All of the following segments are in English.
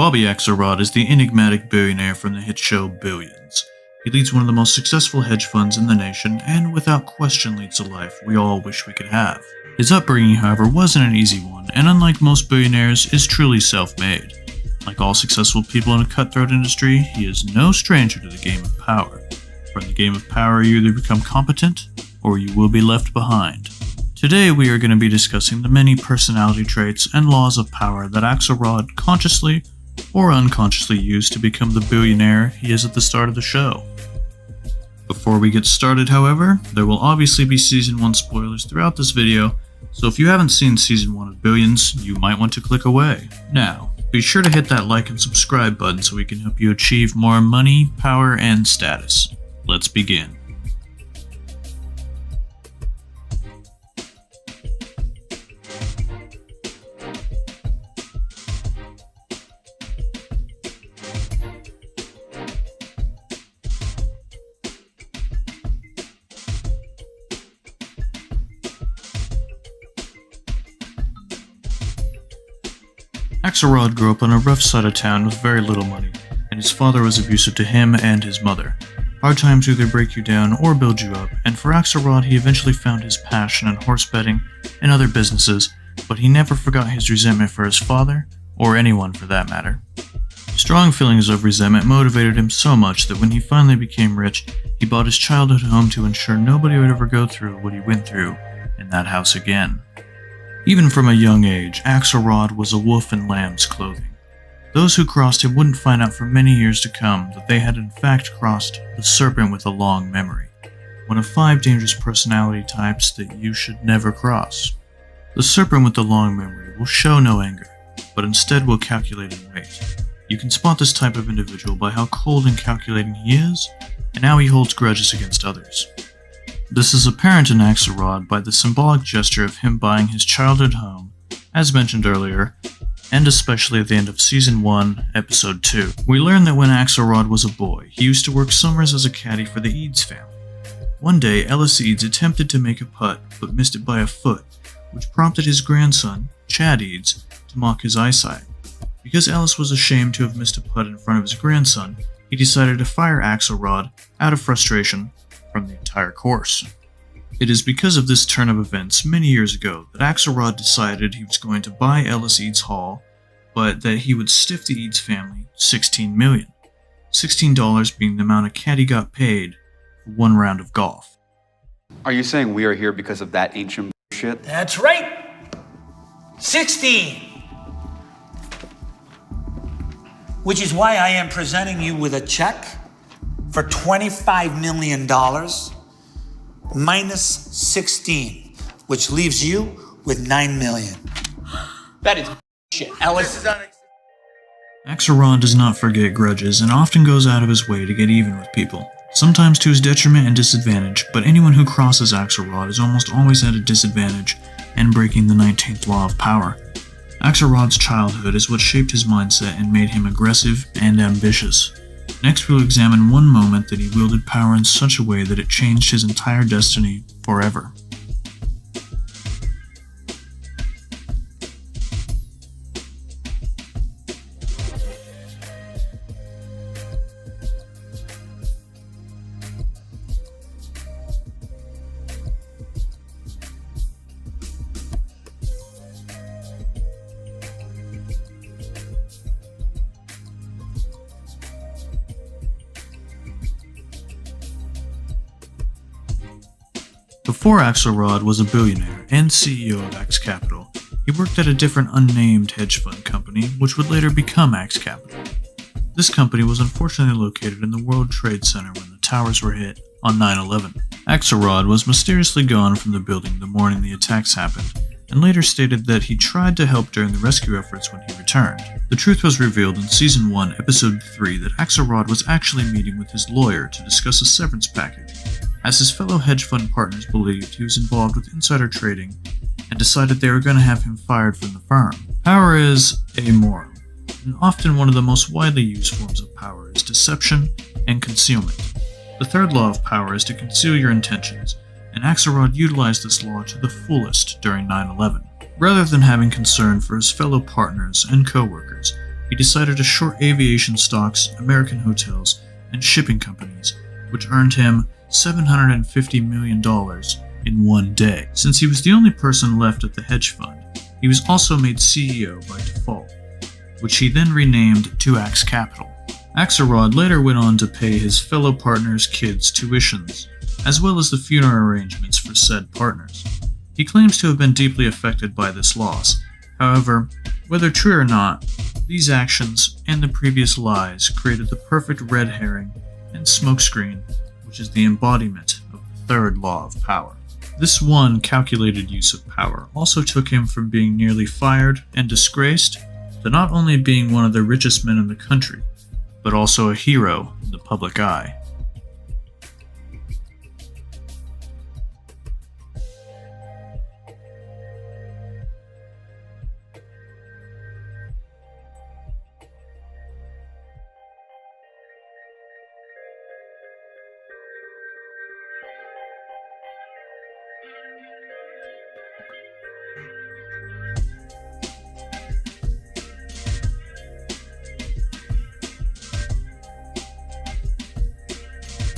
Bobby Axelrod is the enigmatic billionaire from the hit show Billions. He leads one of the most successful hedge funds in the nation, and without question leads a life we all wish we could have. His upbringing, however, wasn't an easy one, and unlike most billionaires, is truly self-made. Like all successful people in a cutthroat industry, he is no stranger to the game of power. For in the game of power, you either become competent, or you will be left behind. Today we are going to be discussing the many personality traits and laws of power that Axelrod consciously or unconsciously used to become the billionaire he is at the start of the show. Before we get started, however, there will obviously be Season 1 spoilers throughout this video, so if you haven't seen Season 1 of Billions, you might want to click away. Now, be sure to hit that like and subscribe button so we can help you achieve more money, power, and status. Let's begin. Axelrod grew up on a rough side of town with very little money, and his father was abusive to him and his mother. Hard times either break you down or build you up, and for Axelrod he eventually found his passion in horse betting and other businesses, but he never forgot his resentment for his father, or anyone for that matter. Strong feelings of resentment motivated him so much that when he finally became rich, he bought his childhood home to ensure nobody would ever go through what he went through in that house again. Even from a young age, Axelrod was a wolf in lamb's clothing. Those who crossed him wouldn't find out for many years to come that they had in fact crossed the serpent with a long memory, one of 5 dangerous personality types that you should never cross. The serpent with the long memory will show no anger, but instead will calculate and wait. You can spot this type of individual by how cold and calculating he is, and how he holds grudges against others. This is apparent in Axelrod by the symbolic gesture of him buying his childhood home, as mentioned earlier, and especially at the end of Season 1, Episode 2. We learn that when Axelrod was a boy, he used to work summers as a caddy for the Eads family. One day, Ellis Eads attempted to make a putt, but missed it by a foot, which prompted his grandson, Chad Eads, to mock his eyesight. Because Ellis was ashamed to have missed a putt in front of his grandson, he decided to fire Axelrod out of frustration from the entire course. It is because of this turn of events many years ago that Axelrod decided he was going to buy Ellis Eads Hall, but that he would stiff the Eads family $16 million, $16 being the amount a caddy got paid for one round of golf. Are you saying we are here because of that ancient bullshit? That's right! 16! Which is why I am presenting you with a check for $25 million minus 16, which leaves you with $9 million. That is shit. Ellis. Axelrod does not forget grudges and often goes out of his way to get even with people, sometimes to his detriment and disadvantage, but anyone who crosses Axelrod is almost always at a disadvantage and breaking the 19th law of power. Axelrod's childhood is what shaped his mindset and made him aggressive and ambitious. Next, we'll examine one moment that he wielded power in such a way that it changed his entire destiny forever. Before Axelrod was a billionaire and CEO of Axe Capital, he worked at a different unnamed hedge fund company, which would later become Axe Capital. This company was unfortunately located in the World Trade Center when the towers were hit on 9/11. Axelrod was mysteriously gone from the building the morning the attacks happened, and later stated that he tried to help during the rescue efforts when he returned. The truth was revealed in Season 1, Episode 3 that Axelrod was actually meeting with his lawyer to discuss a severance package, as his fellow hedge fund partners believed he was involved with insider trading and decided they were going to have him fired from the firm. Power is amoral, and often one of the most widely used forms of power is deception and concealment. The third law of power is to conceal your intentions, and Axelrod utilized this law to the fullest during 9/11. Rather than having concern for his fellow partners and co-workers, he decided to short aviation stocks, American hotels, and shipping companies, which earned him $750 million in one day. Since he was the only person left at the hedge fund, he was also made CEO by default, which he then renamed 2X Capital. Axelrod later went on to pay his fellow partners' kids' tuitions, as well as the funeral arrangements for said partners. He claims to have been deeply affected by this loss. However, whether true or not, these actions and the previous lies created the perfect red herring and smokescreen, which is the embodiment of the third law of power. This one calculated use of power also took him from being nearly fired and disgraced to not only being one of the richest men in the country, but also a hero in the public eye.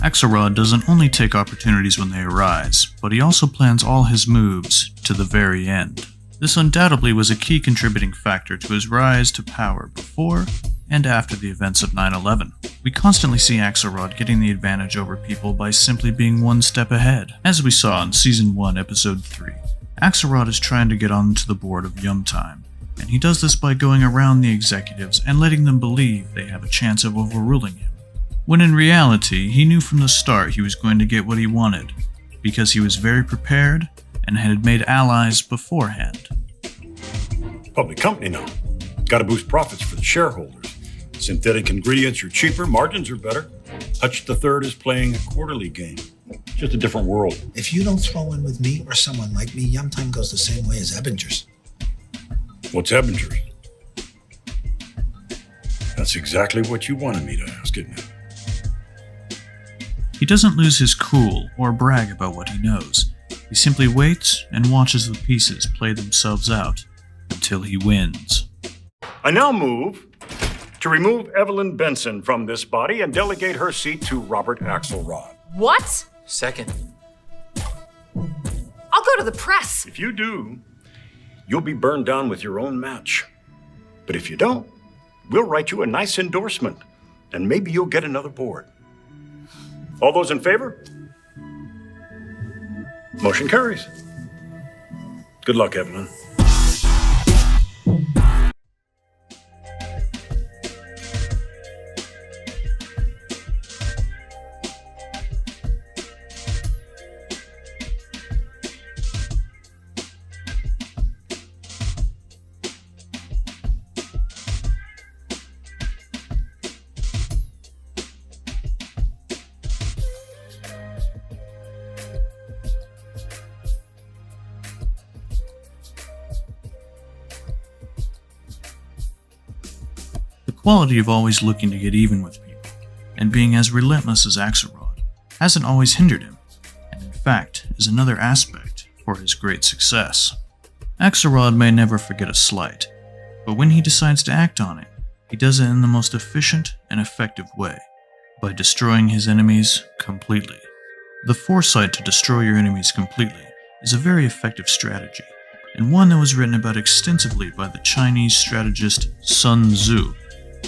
Axelrod doesn't only take opportunities when they arise, but he also plans all his moves to the very end. This undoubtedly was a key contributing factor to his rise to power before and after the events of 9/11. We constantly see Axelrod getting the advantage over people by simply being one step ahead. As we saw in Season 1, Episode 3, Axelrod is trying to get onto the board of Yum-Time, and he does this by going around the executives and letting them believe they have a chance of overruling him, when in reality, he knew from the start he was going to get what he wanted, because he was very prepared and had made allies beforehand. Public company now. Gotta boost profits for the shareholders. Synthetic ingredients are cheaper, margins are better. Hutch the Third is playing a quarterly game. Just a different world. If you don't throw in with me or someone like me, Yum-Time goes the same way as Ebbinger's. What's Ebbinger's? That's exactly what you wanted me to ask, isn't it? He doesn't lose his cool or brag about what he knows. He simply waits and watches the pieces play themselves out until he wins. I now move to remove Evelyn Benson from this body and delegate her seat to Robert Axelrod. What? Second. I'll go to the press. If you do, you'll be burned down with your own match. But if you don't, we'll write you a nice endorsement, and maybe you'll get another board. All those in favor? Motion carries. Good luck, Evelyn. The quality of always looking to get even with people, and being as relentless as Axelrod, hasn't always hindered him, and in fact is another aspect for his great success. Axelrod may never forget a slight, but when he decides to act on it, he does it in the most efficient and effective way, by destroying his enemies completely. The foresight to destroy your enemies completely is a very effective strategy, and one that was written about extensively by the Chinese strategist Sun Tzu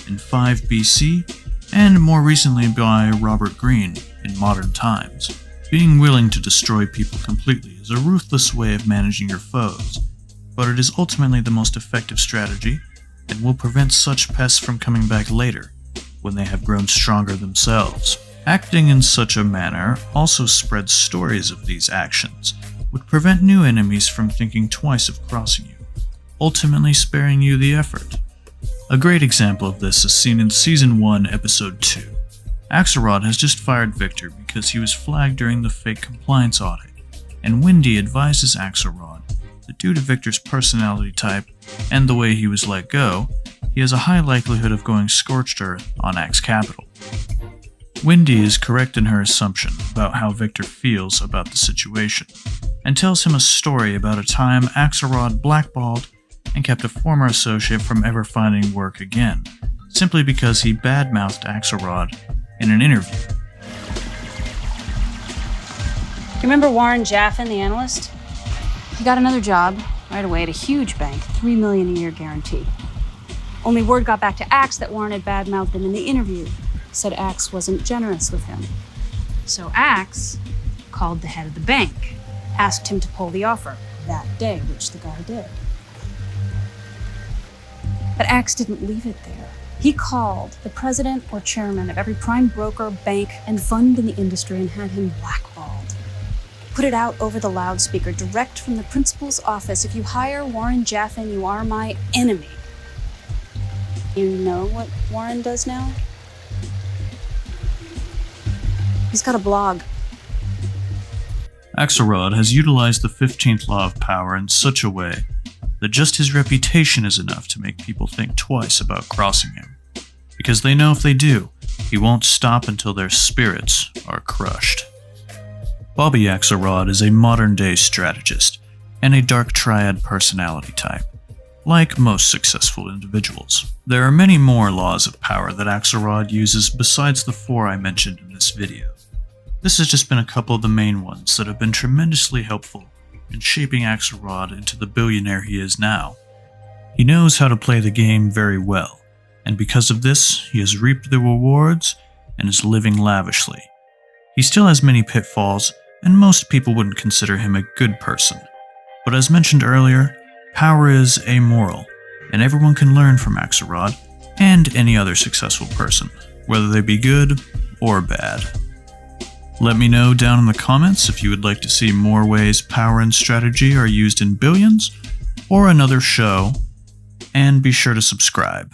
in 5 BC, and more recently by Robert Greene in modern times. Being willing to destroy people completely is a ruthless way of managing your foes, but it is ultimately the most effective strategy, and will prevent such pests from coming back later, when they have grown stronger themselves. Acting in such a manner also spreads stories of these actions, would prevent new enemies from thinking twice of crossing you, ultimately sparing you the effort. A great example of this is seen in Season 1, Episode 2. Axelrod has just fired Victor because he was flagged during the fake compliance audit, and Wendy advises Axelrod that due to Victor's personality type and the way he was let go, he has a high likelihood of going scorched earth on Axe Capital. Wendy is correct in her assumption about how Victor feels about the situation, and tells him a story about a time Axelrod blackballed and kept a former associate from ever finding work again, simply because he badmouthed Axelrod in an interview. You remember Warren Jaffin, the analyst? He got another job right away at a huge bank, $3 million a year guarantee. Only word got back to Axe that Warren had badmouthed him in the interview, said Axe wasn't generous with him. So Axe called the head of the bank, asked him to pull the offer that day, which the guy did. But Axe didn't leave it there. He called the president or chairman of every prime broker, bank, and fund in the industry and had him blackballed. Put it out over the loudspeaker, direct from the principal's office. If you hire Warren Jaffin, you are my enemy. You know what Warren does now? He's got a blog. Axelrod has utilized the 15th law of power in such a way that just his reputation is enough to make people think twice about crossing him, because they know if they do, he won't stop until their spirits are crushed. Bobby Axelrod is a modern-day strategist and a dark triad personality type. Like most successful individuals, there are many more laws of power that Axelrod uses besides the 4 I mentioned in this video. This has just been a couple of the main ones that have been tremendously helpful in shaping Axelrod into the billionaire he is now. He knows how to play the game very well, and because of this, he has reaped the rewards and is living lavishly. He still has many pitfalls, and most people wouldn't consider him a good person. But as mentioned earlier, power is amoral, and everyone can learn from Axelrod and any other successful person, whether they be good or bad. Let me know down in the comments if you would like to see more ways power and strategy are used in Billions or another show, and be sure to subscribe.